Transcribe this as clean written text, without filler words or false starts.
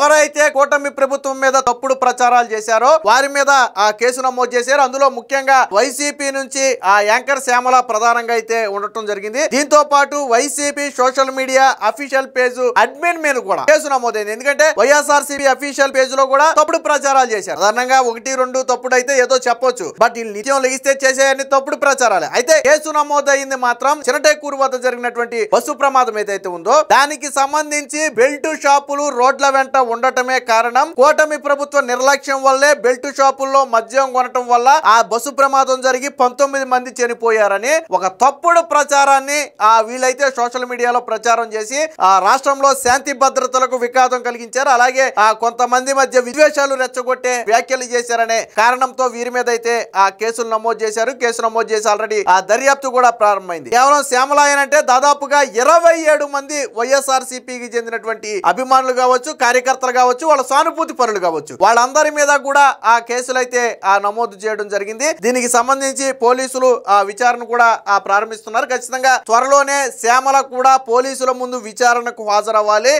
ఎవరైతే కూటమి ప్రభుత్వం మీద తప్పుడు ప్రచారాలు చేశారో వారి మీద ఆ కేసు నమోదు చేశారు. అందులో ముఖ్యంగా వైసీపీ నుంచి ఆ యాంకర్ శ్యామల ప్రధానంగా అయితే ఉండటం జరిగింది. దీంతో పాటు YCP social media official page admin మీద కూడా కేసు నమోదైంది. ఎందుకంటే వైఎస్ఆర్సీపీ అఫీషియల్ పేజ్ లో కూడా తప్పుడు ప్రచారాలు చేశారు. సాధారణంగా 1-2 తప్పుడు అయితే ఏదో చెప్పొచ్చు, బట్ వీళ్ళు నిత్యం లెగిస్తే చేసేయన్ని తప్పుడు ప్రచారాలే. అయితే కేసు నమోదైంది మాత్రం చినటేకూరు వద్ద జరిగినటువంటి బస్సు ప్రమాదం ఏదైతే ఉందో దానికి సంబంధించి బెల్ట్ షాపులు రోడ్ల వెంట ఉండటమే కారణం. కూటమి ప్రభుత్వ నిర్లక్ష్యం వల్లే బెల్ట్ షాపుల్లో మద్యం కొనటం వల్ల ఆ బస్సు ప్రమాదం జరిగి 19 మంది చనిపోయారని ఒక తప్పుడు ప్రచారాన్ని వీళ్ళైతే సోషల్ మీడియాలో ప్రచారం చేసి ఆ రాష్ట్రంలో శాంతి భద్రతలకు విఘాతం కలిగించారు. అలాగే కొంతమంది మధ్య విద్వేషాలు రెచ్చగొట్టే వ్యాఖ్యలు చేశారనే కారణంతో వీరి మీద అయితే ఆ కేసులు నమోదు చేశారు. కేసు నమోదు చేసి ఆల్రెడీ ఆ దర్యాప్తు కూడా ప్రారంభమైంది. కేవలం శ్యామలాయన్ అంటే దాదాపుగా 27 మంది వైఎస్ఆర్సీపీకి చెందినటువంటి అభిమానులు కావచ్చు, కార్యకర్తలు కావచ్చు, వాళ్ళ సానుభూతి పరులు కావచ్చు, వాళ్ళందరి మీద కూడా ఆ కేసులు అయితే నమోదు చేయడం జరిగింది. దీనికి సంబంధించి పోలీసులు విచారణ కూడా ప్రారంభిస్తున్నారు. ఖచ్చితంగా త్వరలోనే శ్యామల కూడా పోలీసుల ముందు విచారణకు హాజరవ్వాలి.